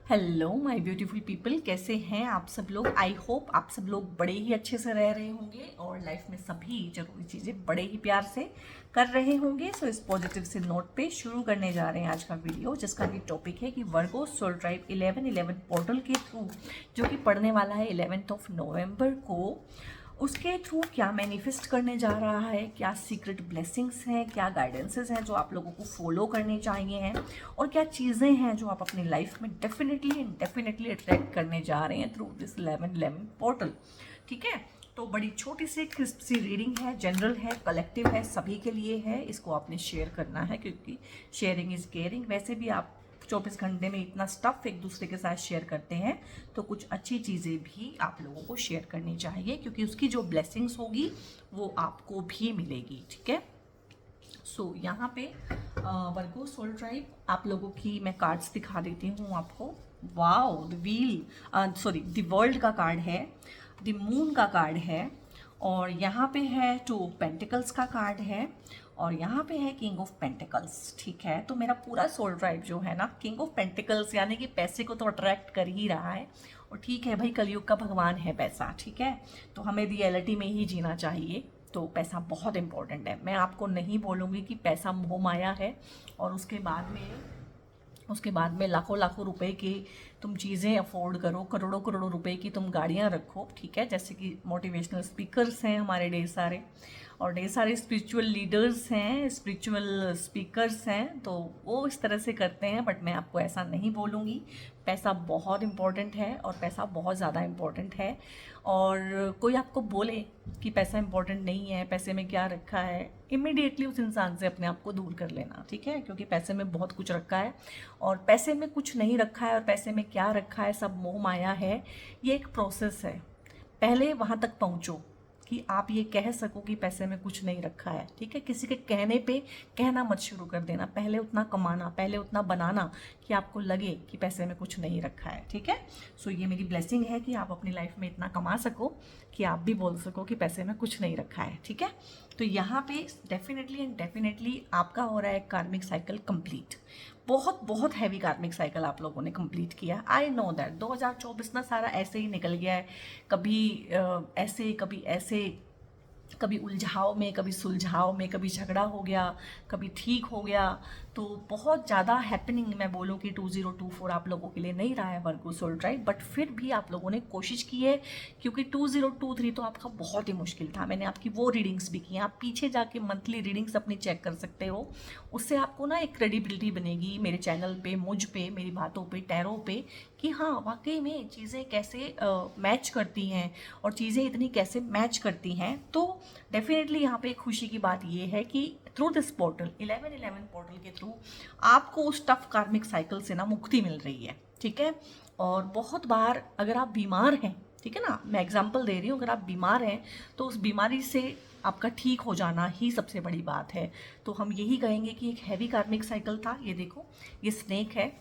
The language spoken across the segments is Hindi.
हेलो माय ब्यूटीफुल पीपल, कैसे हैं आप सब लोग। आई होप आप सब लोग बड़े ही अच्छे से रह रहे होंगे और लाइफ में सभी जरूरी चीज़ें बड़े ही प्यार से कर रहे होंगे। सो इस पॉजिटिव से नोट पे शुरू करने जा रहे हैं आज का वीडियो, जिसका भी टॉपिक है कि वर्गो सोल ट्राइब 1111 पोर्टल के थ्रू जो कि पढ़ने वाला है 11 नवंबर को, उसके थ्रू क्या मैनिफेस्ट करने जा रहा है, क्या सीक्रेट ब्लेसिंग्स हैं, क्या गाइडेंसेस हैं जो आप लोगों को फॉलो करने चाहिए हैं, और क्या चीज़ें हैं जो आप अपनी लाइफ में डेफिनेटली अट्रैक्ट करने जा रहे हैं थ्रू दिस 1111 पोर्टल। ठीक है, तो बड़ी छोटी सी क्रिस्प सी रीडिंग है, जनरल है, कलेक्टिव है, सभी के लिए है। इसको आपने शेयर करना है क्योंकि शेयरिंग इज़ केयरिंग। वैसे भी आप 24 घंटे में इतना स्टफ एक दूसरे के साथ शेयर करते हैं, तो कुछ अच्छी चीज़ें भी आप लोगों को शेयर करनी चाहिए क्योंकि उसकी जो ब्लेसिंग्स होगी वो आपको भी मिलेगी। ठीक है, सो यहाँ पे वर्गो सोल ट्राइब आप लोगों की मैं कार्ड्स दिखा देती हूँ आपको। Wow, the wheel, sorry, the world का कार्ड है, द मून का कार्ड है, और यहाँ पे है 2 पेंटिकल्स का कार्ड है, और यहाँ पे है किंग ऑफ पेंटिकल्स। ठीक है, तो मेरा पूरा सोल ट्राइब जो है ना, किंग ऑफ पेंटिकल्स यानी कि पैसे को तो अट्रैक्ट कर ही रहा है। और ठीक है भाई, कलयुग का भगवान है पैसा। ठीक है, तो हमें रियलिटी में ही जीना चाहिए, तो पैसा बहुत इंपॉर्टेंट है। मैं आपको नहीं बोलूँगी कि पैसा मोह माया है और उसके बाद में लाखों लाखों रुपए की तुम चीज़ें अफोर्ड करो, करोड़ों करोड़ों रुपए की तुम गाड़ियाँ रखो। ठीक है, जैसे कि मोटिवेशनल स्पीकर्स हैं हमारे ढेर सारे, और ढेर सारे स्पिरिचुअल लीडर्स हैं, स्पिरिचुअल स्पीकर्स हैं, तो वो इस तरह से करते हैं। बट मैं आपको ऐसा नहीं बोलूँगी। पैसा बहुत इम्पॉर्टेंट है और पैसा बहुत ज़्यादा इम्पॉर्टेंट है। और कोई आपको बोले कि पैसा इम्पॉर्टेंट नहीं है, पैसे में क्या रखा है, इमीडिएटली उस इंसान से अपने आप को दूर कर लेना। ठीक है, क्योंकि पैसे में बहुत कुछ रखा है और पैसे में कुछ नहीं रखा है, और पैसे में क्या रखा है सब मोह माया है। ये एक प्रोसेस है, पहले वहाँ तक पहुँचो कि आप ये कह सको कि पैसे में कुछ नहीं रखा है। ठीक है, किसी के कहने पे कहना मत शुरू कर देना, पहले उतना कमाना, पहले उतना बनाना कि आपको लगे कि पैसे में कुछ नहीं रखा है। ठीक है, सो ये मेरी ब्लेसिंग है कि आप अपनी लाइफ में इतना कमा सको कि आप भी बोल सको कि पैसे में कुछ नहीं रखा है। ठीक है, तो यहाँ पे डेफिनेटली आपका हो रहा है कार्मिक साइकिल कंप्लीट। बहुत बहुत हैवी कार्मिक साइकिल आप लोगों ने कंप्लीट किया। आई नो दैट 2024 ना सारा ऐसे ही निकल गया है, कभी ऐसे कभी ऐसे, कभी उलझाव में, कभी सुलझाव में, कभी झगड़ा हो गया, कभी ठीक हो गया। तो बहुत ज़्यादा हैपनिंग मैं बोलूँ कि 2024 आप लोगों के लिए नहीं रहा है वर्गो सोल ट्राइब, बट फिर भी आप लोगों ने कोशिश की है क्योंकि 2023 तो आपका बहुत ही मुश्किल था। मैंने आपकी वो रीडिंग्स भी की हैं, आप पीछे जाके मंथली रीडिंग्स अपनी चेक कर सकते हो। उससे आपको ना एक क्रेडिबिलिटी बनेगी मेरे चैनल पे, मुझ पे, मेरी बातों पे, टैरो पे, कि हाँ वाकई में चीज़ें कैसे मैच करती हैं और चीज़ें इतनी कैसे मैच करती हैं। तो डेफिनेटली यहाँ पे खुशी की बात ये है कि थ्रू दिस पोर्टल 1111 पोर्टल के थ्रू आपको उस टफ कार्मिक साइकिल से ना मुक्ति मिल रही है। ठीक है, और बहुत बार अगर आप बीमार हैं, ठीक है ना, मैं एग्जांपल दे रही हूँ, अगर आप बीमार हैं तो उस बीमारी से आपका ठीक हो जाना ही सबसे बड़ी बात है। तो हम यही कहेंगे कि एक हैवी कार्मिक साइकिल था। ये देखो, ये स्नेक है,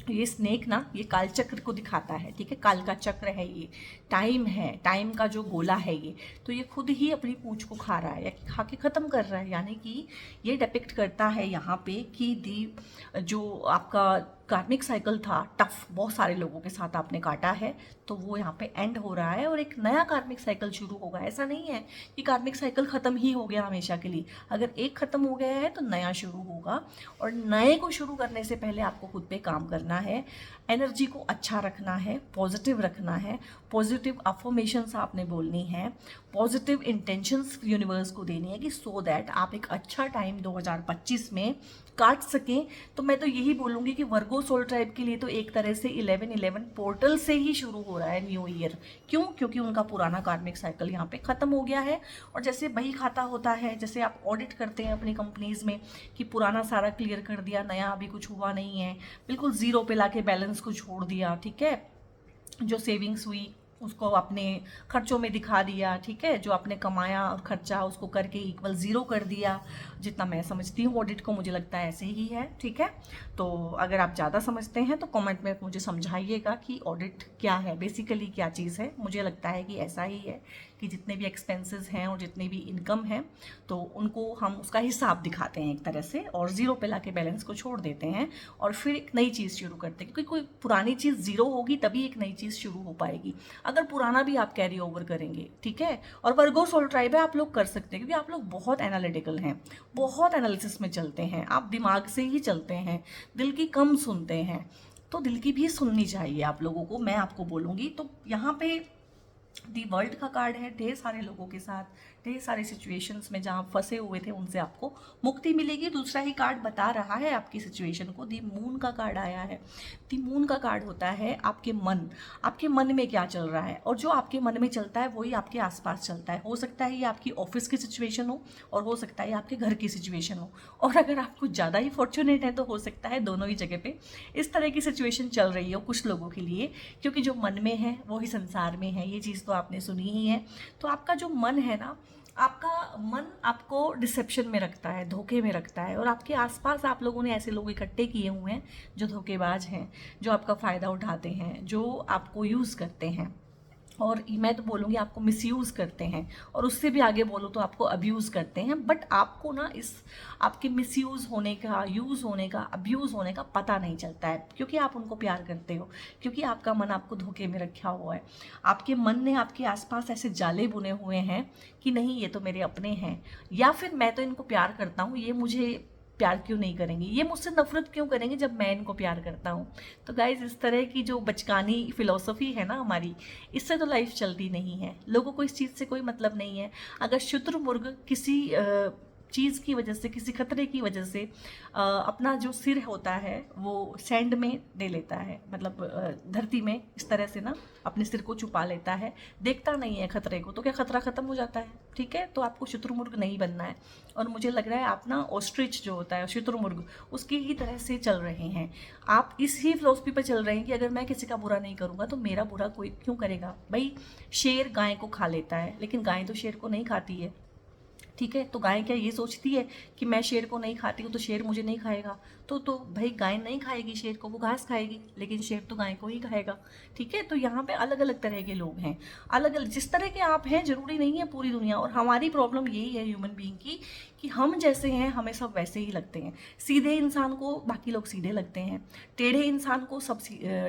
ये स्नेक ना ये काल चक्र को दिखाता है। ठीक है, काल का चक्र है, ये टाइम है, टाइम का जो गोला है ये, तो ये खुद ही अपनी पूंछ को खा रहा है या खा के ख़त्म कर रहा है। यानी कि ये डिपिक्ट करता है यहाँ पे कि दी जो आपका कार्मिक साइकिल था टफ, बहुत सारे लोगों के साथ आपने काटा है, तो वो यहाँ पे एंड हो रहा है और एक नया कार्मिक साइकिल शुरू होगा। ऐसा नहीं है कि कार्मिक साइकिल ख़त्म ही हो गया हमेशा के लिए। अगर एक ख़त्म हो गया है तो नया शुरू होगा, और नए को शुरू करने से पहले आपको खुद पे काम करना है, एनर्जी को अच्छा रखना है, पॉजिटिव रखना है, पॉजिटिव अफर्मेशंस आपने बोलनी है, पॉजिटिव इंटेंशंस यूनिवर्स को देनी है कि सो दैट आप एक अच्छा टाइम 2025 में काट सकें। तो मैं तो यही बोलूँगी कि वर्गो सोल ट्राइब के लिए तो एक तरह से 1111 पोर्टल से ही शुरू हो रहा है न्यू ईयर। क्यों? क्योंकि उनका पुराना कार्मिक साइकिल यहाँ पे ख़त्म हो गया है। और जैसे बही खाता होता है, जैसे आप ऑडिट करते हैं अपनी कंपनीज़ में कि पुराना सारा क्लियर कर दिया, नया अभी कुछ हुआ नहीं है, बिल्कुल ज़ीरो पे लाके बैलेंस को छोड़ दिया। ठीक है, जो सेविंग्स हुई उसको अपने खर्चों में दिखा दिया। ठीक है, जो आपने कमाया और खर्चा उसको करके इक्वल ज़ीरो कर दिया। जितना मैं समझती हूँ ऑडिट को, मुझे लगता है ऐसे ही है। ठीक है, तो अगर आप ज़्यादा समझते हैं तो कमेंट में मुझे समझाइएगा कि ऑडिट क्या है, बेसिकली क्या चीज़ है। मुझे लगता है कि ऐसा ही है कि जितने भी एक्सपेंसेस हैं और जितने भी इनकम है तो उनको हम उसका हिसाब दिखाते हैं एक तरह से, और ज़ीरो पे लाके बैलेंस को छोड़ देते हैं और फिर एक नई चीज़ शुरू करते हैं, क्योंकि कोई पुरानी चीज़ ज़ीरो होगी तभी एक नई चीज़ शुरू हो पाएगी। अगर पुराना भी आप कैरी ओवर करेंगे, ठीक है। और वर्गो सोल ट्राइब है, आप लोग कर सकते हैं क्योंकि आप लोग बहुत एनालिटिकल हैं, बहुत एनालिसिस में चलते हैं, आप दिमाग से ही चलते हैं, दिल की कम सुनते हैं, तो दिल की भी सुननी चाहिए आप लोगों को, मैं आपको बोलूँगी। तो यहाँ पे दी वर्ल्ड का कार्ड है, ढेर सारे लोगों के साथ ढेर सारे सिचुएशंस में जहाँ फंसे हुए थे उनसे आपको मुक्ति मिलेगी। दूसरा ही कार्ड बता रहा है आपकी सिचुएशन को, दी मून का कार्ड आया है। दी मून का कार्ड होता है आपके मन में क्या चल रहा है, और जो आपके मन में चलता है वही आपके आसपास चलता है। हो सकता है ये आपकी ऑफिस की सिचुएशन हो और हो सकता है आपके घर की सिचुएशन हो, और अगर आप कुछ ज़्यादा ही फॉर्चुनेट है तो हो सकता है दोनों ही जगह पे इस तरह की सिचुएशन चल रही हो कुछ लोगों के लिए, क्योंकि जो मन में है वो ही संसार में है, ये चीज़ तो आपने सुनी ही है। तो आपका जो मन है ना, आपका मन आपको डिसेप्शन में रखता है, धोखे में रखता है, और आपके आसपास आप लोगों ने ऐसे लोग इकट्ठे किए हुए हैं जो धोखेबाज हैं, जो आपका फ़ायदा उठाते हैं, जो आपको यूज़ करते हैं, और मैं तो बोलूँगी आपको मिसयूज़ करते हैं, और उससे भी आगे बोलो तो आपको अब्यूज़ करते हैं। बट आपको ना इस आपके मिसयूज़ होने का, यूज़ होने का, अब्यूज़ होने का पता नहीं चलता है, क्योंकि आप उनको प्यार करते हो, क्योंकि आपका मन आपको धोखे में रखा हुआ है। आपके मन ने आपके आसपास ऐसे जाले बुने हुए हैं कि नहीं ये तो मेरे अपने हैं, या फिर मैं तो इनको प्यार करता हूँ, ये मुझे प्यार क्यों नहीं करेंगे, ये मुझसे नफरत क्यों करेंगे जब मैं इनको प्यार करता हूँ। तो गाइज इस तरह की जो बचकानी फिलॉसफी है ना हमारी, इससे तो लाइफ चलती नहीं है। लोगों को इस चीज़ से कोई मतलब नहीं है। अगर शुतुरमुर्ग किसी चीज़ की वजह से, किसी खतरे की वजह से अपना जो सिर होता है वो सैंड में दे लेता है, मतलब धरती में इस तरह से ना अपने सिर को छुपा लेता है, देखता नहीं है खतरे को, तो क्या खतरा ख़त्म हो जाता है, ठीक है। तो आपको शुतुरमुर्ग नहीं बनना है, और मुझे लग रहा है आप ना ऑस्ट्रिच जो होता है शुतुरमुर्ग, उसकी ही तरह से चल रहे हैं। आप इस ही फिलॉसफी पर चल रहे हैं कि अगर मैं किसी का बुरा नहीं करूँगा तो मेरा बुरा कोई क्यों करेगा। भाई शेर गाय को खा लेता है, लेकिन गाय तो शेर को नहीं खाती है, ठीक है। तो गाय क्या ये सोचती है कि मैं शेर को नहीं खाती हूँ तो शेर मुझे नहीं खाएगा, तो भाई गाय नहीं खाएगी शेर को, वो घास खाएगी, लेकिन शेर तो गाय को ही खाएगा, ठीक है। तो यहाँ पे अलग अलग तरह के लोग हैं, अलग अलग जिस तरह के आप हैं जरूरी नहीं है पूरी दुनिया। और हमारी प्रॉब्लम यही है ह्यूमन बीइंग की कि हम जैसे हैं हमें सब वैसे ही लगते हैं। सीधे इंसान को बाकी लोग सीधे लगते हैं, टेढ़े इंसान को सब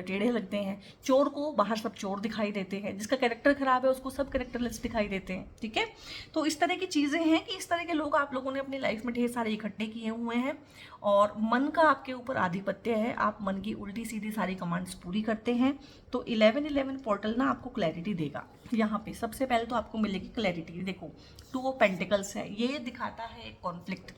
टेढ़े लगते हैं, चोर को बाहर सब चोर दिखाई देते हैं, जिसका कैरेक्टर खराब है उसको सब कैरेक्टरलेस दिखाई देते हैं, ठीक है। तो इस तरह की चीज़ें हैं कि इस तरह के लोग आप लोगों ने अपनी लाइफ में ढेर सारे इकट्ठे किए हुए हैं, और मन का आपके ऊपर आधिपत्य है, आप मन की उल्टी सीधी सारी कमांड्स पूरी करते हैं। तो 1111 पोर्टल ना आपको क्लैरिटी देगा। यहाँ पे सबसे पहले तो आपको मिलेगी क्लैरिटी। देखो 2 ऑफ पेंटिकल्स है, ये दिखाता है एक कॉन्फ्लिक्ट,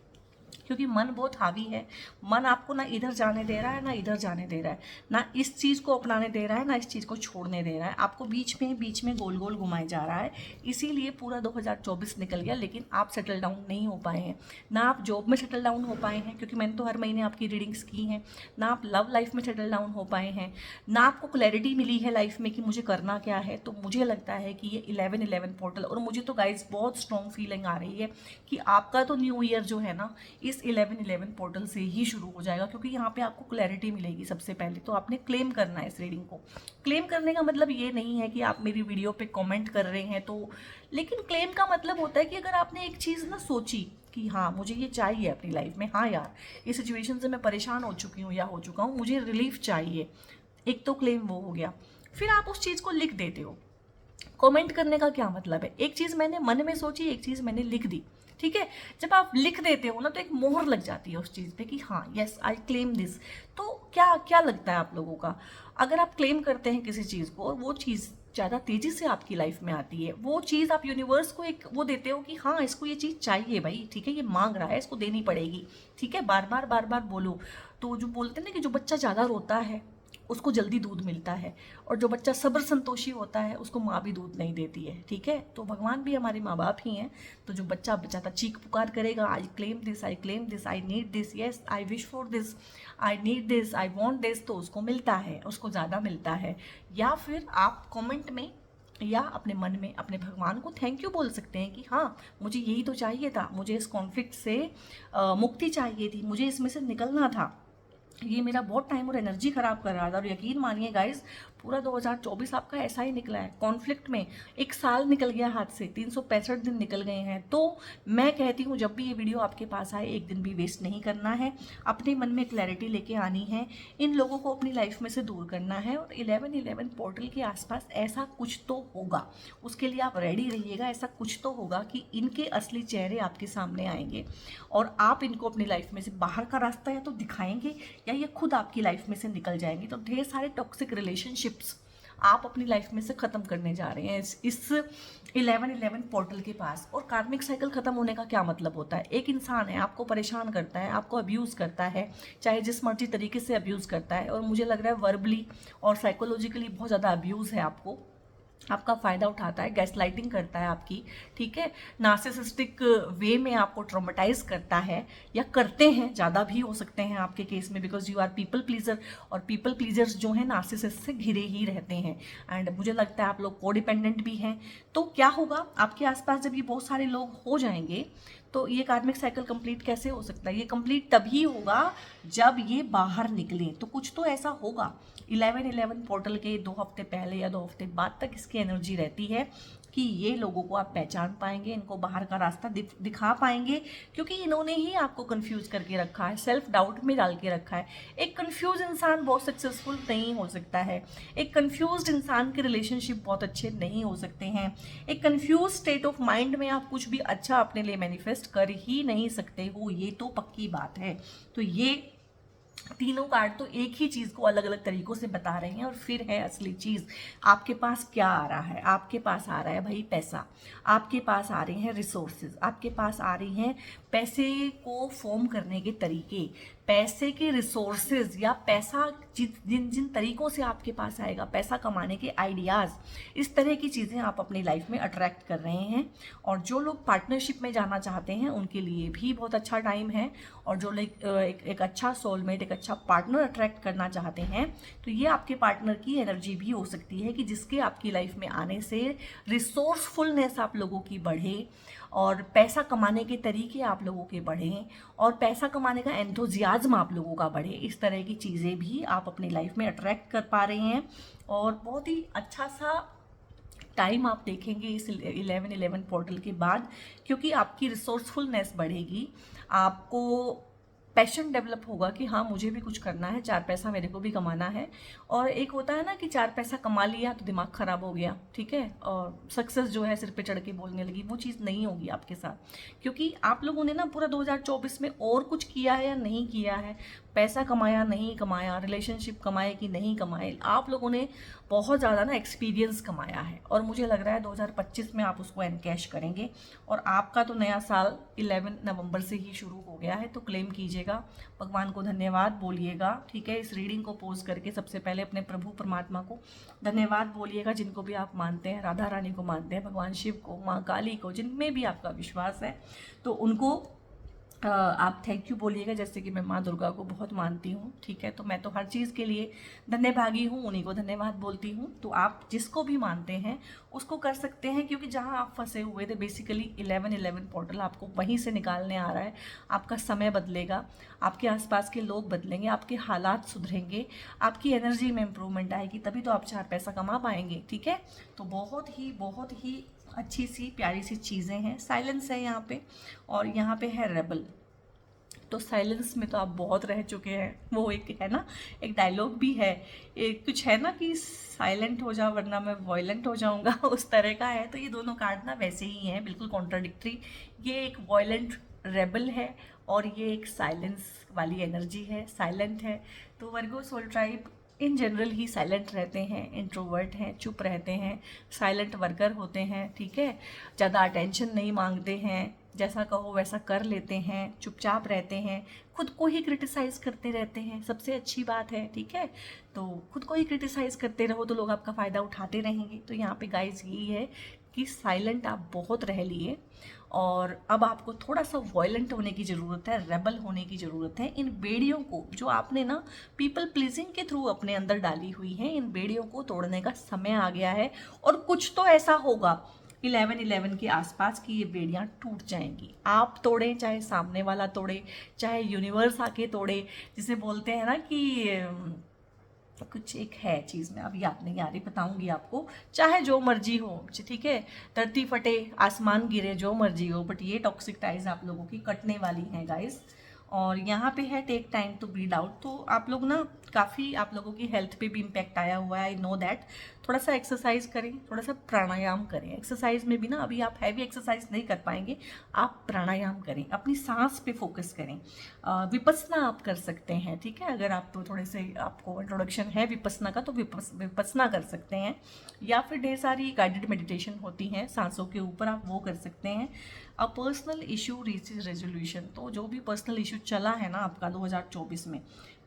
क्योंकि मन बहुत हावी है। मन आपको ना इधर जाने दे रहा है ना इधर जाने दे रहा है, ना इस चीज़ को अपनाने दे रहा है ना इस चीज़ को छोड़ने दे रहा है, आपको बीच में गोल गोल घुमाए जा रहा है। इसीलिए पूरा 2024 निकल गया, लेकिन आप सेटल डाउन नहीं हो पाए हैं, ना आप जॉब में सेटल डाउन हो पाए हैं, क्योंकि मैंने तो हर महीने आपकी रीडिंग्स की हैं, ना आप लव लाइफ में सेटल डाउन हो पाए हैं, ना आपको क्लैरिटी मिली है लाइफ में कि मुझे करना क्या है। तो मुझे लगता है कि ये 1111 पोर्टल, और मुझे तो गाइज बहुत स्ट्रॉन्ग फीलिंग आ रही है कि आपका तो न्यू ईयर जो है ना इस 1111 पोर्टल से ही शुरू हो जाएगा, क्योंकि यहाँ पे आपको क्लैरिटी मिलेगी। सबसे पहले तो आपने क्लेम करना है इस रीडिंग को। क्लेम करने का मतलब ये नहीं है कि आप मेरी वीडियो पे कमेंट कर रहे हैं तो, लेकिन क्लेम का मतलब होता है कि अगर आपने एक चीज़ ना सोची कि हाँ मुझे ये चाहिए अपनी लाइफ में, हाँ यार इस सिचुएशन से मैं परेशान हो चुकी हूँ या हो चुका हूँ, मुझे रिलीफ चाहिए, एक तो क्लेम वो हो गया। फिर आप उस चीज़ को लिख देते हो। कमेंट करने का क्या मतलब है, एक चीज़ मैंने मन में सोची, एक चीज़ मैंने लिख दी, ठीक है। जब आप लिख देते हो ना तो एक मोहर लग जाती है उस चीज़ पे कि हाँ यस आई क्लेम दिस। तो क्या क्या लगता है आप लोगों का, अगर आप क्लेम करते हैं किसी चीज़ को और वो चीज़ ज़्यादा तेज़ी से आपकी लाइफ में आती है, वो चीज़ आप यूनिवर्स को एक वो देते हो कि हाँ इसको ये चीज़ चाहिए भाई, ठीक है, ये मांग रहा है, इसको देनी पड़ेगी, ठीक है, बार बार बोलो। तो जो बोलते हैं ना कि जो बच्चा ज़्यादा रोता है उसको जल्दी दूध मिलता है, और जो बच्चा सब्र संतोषी होता है उसको माँ भी दूध नहीं देती है, ठीक है। तो भगवान भी हमारे माँ बाप ही हैं। तो जो बच्चा बेचारा चीख पुकार करेगा I claim this, I claim this, I need this, yes I wish for this, I need this, I want this, तो उसको मिलता है, उसको ज़्यादा मिलता है। या फिर आप कॉमेंट में या अपने मन में अपने भगवान को थैंक यू बोल सकते हैं कि हाँ मुझे यही तो चाहिए था, मुझे इस कॉन्फ्लिक्ट से मुक्ति चाहिए थी, मुझे इसमें से निकलना था, ये मेरा बहुत टाइम और एनर्जी खराब कर रहा था। और यकीन मानिए गाइस, पूरा 2024 आपका ऐसा ही निकला है, कॉन्फ्लिक्ट में। एक साल निकल गया हाथ से, 365 दिन निकल गए हैं। तो मैं कहती हूँ जब भी ये वीडियो आपके पास आए, एक दिन भी वेस्ट नहीं करना है, अपने मन में क्लैरिटी लेके आनी है, इन लोगों को अपनी लाइफ में से दूर करना है। और 11/11 पोर्टल के आसपास ऐसा कुछ तो होगा, उसके लिए आप रेडी रहिएगा। ऐसा कुछ तो होगा कि इनके असली चेहरे आपके सामने आएंगे और आप इनको अपनी लाइफ में से बाहर का रास्ता या तो दिखाएंगे या ये खुद आपकी लाइफ में से निकल जाएंगे। तो ढेर सारे टॉक्सिक रिलेशनशिप्स आप अपनी लाइफ में से ख़त्म करने जा रहे हैं इस 11/11 पोर्टल के पास। और कार्मिक साइकिल ख़त्म होने का क्या मतलब होता है? एक इंसान है, आपको परेशान करता है, आपको अब्यूज़ करता है, चाहे जिस मर्जी तरीके से अब्यूज़ करता है, और मुझे लग रहा है वर्बली और साइकोलॉजिकली बहुत ज़्यादा अब्यूज़ है, आपका फ़ायदा उठाता है, गैस लाइटिंग करता है आपकी, ठीक है, नार्सिसिस्टिक वे में आपको ट्रॉमेटाइज करता है, या करते हैं, ज़्यादा भी हो सकते हैं आपके केस में, because you are people pleaser. और पीपल प्लीजर्स जो हैं नार्सिसिस्ट से घिरे ही रहते हैं। एंड मुझे लगता है आप लोग कोडिपेंडेंट भी हैं। तो क्या होगा आपके आसपास जब ये बहुत सारे लोग हो जाएंगे, तो ये कार्मिक साइकिल कंप्लीट कैसे हो सकता है? ये कंप्लीट तभी होगा जब ये बाहर निकले। तो कुछ तो ऐसा होगा। 11/11 पोर्टल के 2 हफ्ते पहले या 2 हफ्ते बाद तक इसकी एनर्जी रहती है कि ये लोगों को आप पहचान पाएंगे, इनको बाहर का रास्ता दिखा पाएंगे, क्योंकि इन्होंने ही आपको कंफ्यूज करके रखा है, सेल्फ डाउट में डाल के रखा है। एक कंफ्यूज इंसान बहुत सक्सेसफुल नहीं हो सकता है। एक कंफ्यूज इंसान के रिलेशनशिप बहुत अच्छे नहीं हो सकते हैं। एक कंफ्यूज स्टेट ऑफ माइंड में आप कुछ भी अच्छा अपने लिए मैनिफेस्ट कर ही नहीं सकते हो, ये तो पक्की बात है। तो ये तीनों कार्ड तो एक ही चीज़ को अलग अलग तरीकों से बता रहे हैं। और फिर है असली चीज़, आपके पास क्या आ रहा है? आपके पास आ रहा है भाई पैसा, आपके पास आ रहे हैं रिसोर्सेज, आपके पास आ रही हैं पैसे को फॉर्म करने के तरीके, पैसे के रिसोर्सेज, या पैसा जिन जिन तरीकों से आपके पास आएगा, पैसा कमाने के आइडियाज़, इस तरह की चीज़ें आप अपनी लाइफ में अट्रैक्ट कर रहे हैं। और जो लोग पार्टनरशिप में जाना चाहते हैं उनके लिए भी बहुत अच्छा टाइम है। और जो लोग एक अच्छा सोलमेट, एक अच्छा पार्टनर अट्रैक्ट करना चाहते हैं, तो ये आपके पार्टनर की एनर्जी भी हो सकती है कि जिसके आपकी लाइफ में आने से रिसोर्सफुलनेस आप लोगों की बढ़े, और पैसा कमाने के तरीके आप लोगों के बढ़ें, और पैसा कमाने का एंथुजियाज्म आप लोगों का बढ़े। इस तरह की चीज़ें भी आप अपनी लाइफ में अट्रैक्ट कर पा रहे हैं। और बहुत ही अच्छा सा टाइम आप देखेंगे इस 11/11 पोर्टल के बाद, क्योंकि आपकी रिसोर्सफुलनेस बढ़ेगी, आपको पैशन डेवलप होगा कि हाँ मुझे भी कुछ करना है, 4 पैसा मेरे को भी कमाना है। और एक होता है ना कि 4 पैसा कमा लिया तो दिमाग ख़राब हो गया, ठीक है, और सक्सेस जो है सिर पे चढ़ के बोलने लगी, वो चीज़ नहीं होगी आपके साथ। क्योंकि आप लोगों ने ना पूरा 2024 में और कुछ किया है या नहीं किया है, पैसा कमाया नहीं कमाया, रिलेशनशिप कमाए कि नहीं कमाए, आप लोगों ने बहुत ज़्यादा ना एक्सपीरियंस कमाया है। और मुझे लग रहा है 2025 में आप उसको एनकैश करेंगे। और आपका तो नया साल 11 नवंबर से ही शुरू हो गया है, तो क्लेम कीजिएगा, भगवान को धन्यवाद बोलिएगा, ठीक है। इस रीडिंग को पोज करके सबसे पहले अपने प्रभु परमात्मा को धन्यवाद बोलिएगा, जिनको भी आप मानते हैं, राधा रानी को मानते हैं, भगवान शिव को, माँ काली को, जिनमें भी आपका विश्वास है, तो उनको आप थैंक यू बोलिएगा। जैसे कि मैं माँ दुर्गा को बहुत मानती हूँ, ठीक है, तो मैं तो हर चीज़ के लिए धन्यभागी हूँ, उन्हीं को धन्यवाद बोलती हूँ। तो आप जिसको भी मानते हैं उसको कर सकते हैं, क्योंकि जहाँ आप फंसे हुए थे बेसिकली 11/11 पोर्टल आपको वहीं से निकालने आ रहा है। आपका समय बदलेगा, आपके आसपास के लोग बदलेंगे, आपके हालात सुधरेंगे, आपकी एनर्जी में इम्प्रूवमेंट आएगी, तभी तो आप 4 पैसा कमा पाएंगे, ठीक है। तो बहुत ही अच्छी सी प्यारी सी चीज़ें हैं। साइलेंस है यहाँ पे, और यहाँ पे है रेबल। तो साइलेंस में तो आप बहुत रह चुके हैं, वो एक है ना, एक डायलॉग भी है, एक कुछ है ना कि साइलेंट हो जाओ वरना मैं वॉयलेंट हो जाऊंगा, उस तरह का है। तो ये दोनों कार्ड ना वैसे ही हैं, बिल्कुल कॉन्ट्राडिक्टरी। ये एक वॉयलेंट रेबल है और ये एक साइलेंस वाली एनर्जी है, साइलेंट है। तो Virgo soul tribe in general ही साइलेंट रहते हैं, इंट्रोवर्ट हैं, चुप रहते हैं, साइलेंट वर्कर होते हैं, ठीक है, ज़्यादा अटेंशन नहीं मांगते हैं, जैसा कहो वैसा कर लेते हैं, चुपचाप रहते हैं, खुद को ही क्रिटिसाइज़ करते रहते हैं, सबसे अच्छी बात है, ठीक है। तो खुद को ही क्रिटिसाइज़ करते रहो तो लोग आपका फ़ायदा उठाते रहेंगे। तो यहाँ पे गाइस यही है कि साइलेंट आप बहुत रह लिए, और अब आपको थोड़ा सा वॉयलेंट होने की ज़रूरत है, रेबल होने की ज़रूरत है। इन बेड़ियों को जो आपने ना पीपल प्लीजिंग के थ्रू अपने अंदर डाली हुई है, इन बेड़ियों को तोड़ने का समय आ गया है। और कुछ तो ऐसा होगा 11-11 के आसपास की ये बेड़ियाँ टूट जाएंगी। आप तोड़ें, चाहे सामने वाला तोड़े, चाहे यूनिवर्स आके तोड़े, जिसे बोलते हैं ना कि कुछ एक है चीज़ में अब याद नहीं आ रही, बताऊंगी आपको। चाहे जो मर्जी हो, ठीक है, धरती फटे, आसमान गिरे, जो मर्जी हो, बट ये टॉक्सिक टाइज आप लोगों की कटने वाली हैं गाइस। और यहाँ पे है take time to breathe out. तो आप लोग ना काफ़ी, आप लोगों की हेल्थ पे भी इम्पैक्ट आया हुआ है, आई नो दैट। थोड़ा सा एक्सरसाइज करें, थोड़ा सा प्राणायाम करें। एक्सरसाइज में भी ना अभी आप हैवी एक्सरसाइज नहीं कर पाएंगे, आप प्राणायाम करें, अपनी सांस पे फोकस करें। विपस्सना आप कर सकते हैं, ठीक है, अगर आप थोड़े से आपको इंट्रोडक्शन है विपस्सना का तो विपस्सना कर सकते हैं, या फिर ढेर सारी गाइडेड मेडिटेशन होती हैं सांसों के ऊपर, आप वो कर सकते हैं। A personal issue reaches resolution. तो जो भी पर्सनल इशू चला है ना आपका 2024 में,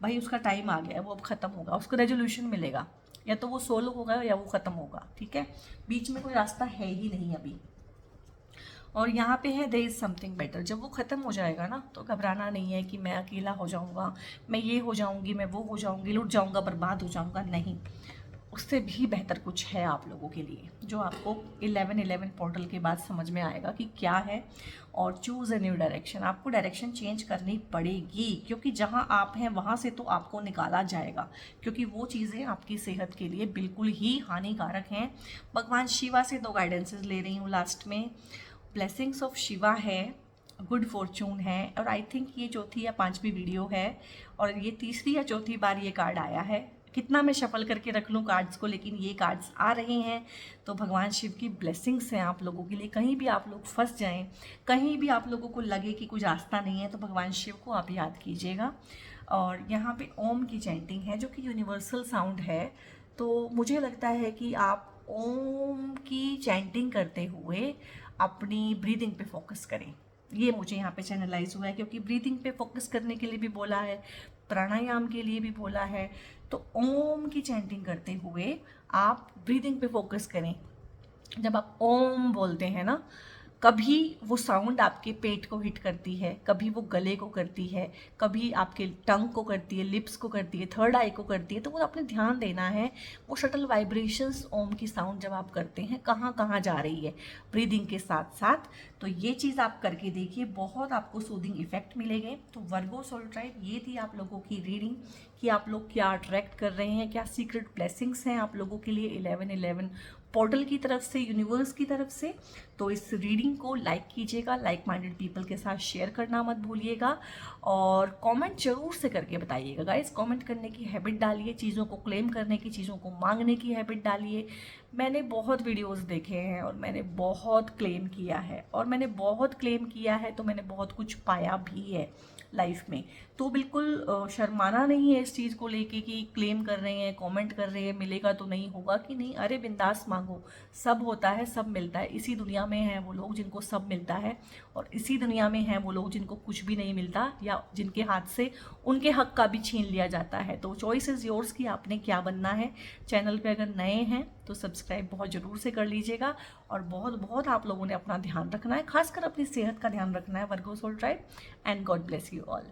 भाई उसका टाइम आ गया है, वो अब ख़त्म होगा, उसको रेजोल्यूशन मिलेगा, या तो वो सोल्व होगा या वो ख़त्म होगा, ठीक है, बीच में कोई रास्ता है ही नहीं अभी। और यहाँ पे है देयर इज़ समथिंग बेटर। जब वो ख़त्म हो जाएगा ना तो घबराना नहीं है कि मैं अकेला हो जाऊँगा, मैं ये हो जाऊँगी, मैं वो हो जाऊँगी, लुट जाऊँगा, बर्बाद हो जाऊँगा, नहीं। उससे भी बेहतर कुछ है आप लोगों के लिए, जो आपको 11-11 पोर्टल के बाद समझ में आएगा कि क्या है। और चूज़ ए न्यू डायरेक्शन। आपको डायरेक्शन चेंज करनी पड़ेगी, क्योंकि जहाँ आप हैं वहाँ से तो आपको निकाला जाएगा, क्योंकि वो चीज़ें आपकी सेहत के लिए बिल्कुल ही हानिकारक हैं। भगवान शिवा से 2 गाइडेंसेस ले रही हूँ लास्ट में। ब्लेसिंग्स ऑफ शिवा है, गुड फॉर्चून है, और आई थिंक ये चौथी या 5वीं वीडियो है, और ये तीसरी या चौथी बार ये कार्ड आया है। कितना मैं शफल करके रख लूँ कार्ड्स को, लेकिन ये कार्ड्स आ रहे हैं। तो भगवान शिव की ब्लेसिंग्स हैं आप लोगों के लिए। कहीं भी आप लोग फंस जाएं, कहीं भी आप लोगों को लगे कि कुछ रास्ता नहीं है, तो भगवान शिव को आप याद कीजिएगा। और यहाँ पे ओम की चैंटिंग है, जो कि यूनिवर्सल साउंड है। तो मुझे लगता है कि आप ओम की चैंटिंग करते हुए अपनी ब्रीदिंग पे फोकस करें। ये मुझे यहाँ पे चैनलाइज हुआ है, क्योंकि ब्रीदिंग पे फोकस करने के लिए भी बोला है, प्राणायाम के लिए भी बोला है। तो ओम की चैंटिंग करते हुए आप ब्रीदिंग पे फोकस करें। जब आप ओम बोलते हैं ना, कभी वो साउंड आपके पेट को हिट करती है, कभी वो गले को करती है, कभी आपके टंग को करती है, लिप्स को करती है, थर्ड आई को करती है। तो वो आपने ध्यान देना है, वो शटल वाइब्रेशंस ओम की साउंड जब आप करते हैं कहाँ कहाँ जा रही है ब्रीदिंग के साथ साथ। तो ये चीज़ आप करके देखिए, बहुत आपको सूदिंग इफेक्ट मिलेंगे। तो वर्गो सोल ट्राइब, ये थी आप लोगों की रीडिंग कि आप लोग क्या अट्रैक्ट कर रहे हैं, क्या सीक्रेट ब्लेसिंग्स हैं आप लोगों के लिए 11-11 पोर्टल की तरफ से, यूनिवर्स की तरफ से। तो इस रीडिंग को लाइक कीजिएगा, लाइक माइंडेड पीपल के साथ शेयर करना मत भूलिएगा, और कमेंट जरूर से करके बताइएगा गाइस। कमेंट करने की हैबिट डालिए, चीज़ों को क्लेम करने की, चीज़ों को मांगने की हैबिट डालिए। मैंने बहुत वीडियोस देखे हैं और मैंने बहुत क्लेम किया है, और मैंने बहुत क्लेम किया है तो मैंने बहुत कुछ पाया भी है लाइफ में। तो बिल्कुल शर्माना नहीं है इस चीज़ को लेके कि क्लेम कर रहे हैं, कमेंट कर रहे हैं, मिलेगा तो नहीं होगा कि नहीं। अरे बिंदास मांगो, सब होता है, सब मिलता है। इसी दुनिया में हैं वो लोग जिनको सब मिलता है, और इसी दुनिया में हैं वो लोग जिनको कुछ भी नहीं मिलता, या जिनके हाथ से उनके हक का भी छीन लिया जाता है। तो चॉइस इज़ योर्स कि आपने क्या बनना है। चैनल पे अगर नए हैं तो सब्सक्राइब बहुत ज़रूर से कर लीजिएगा, और बहुत बहुत आप लोगों ने अपना ध्यान रखना है, खासकर अपनी सेहत का ध्यान रखना है। Virgo soul tribe, and god bless you all.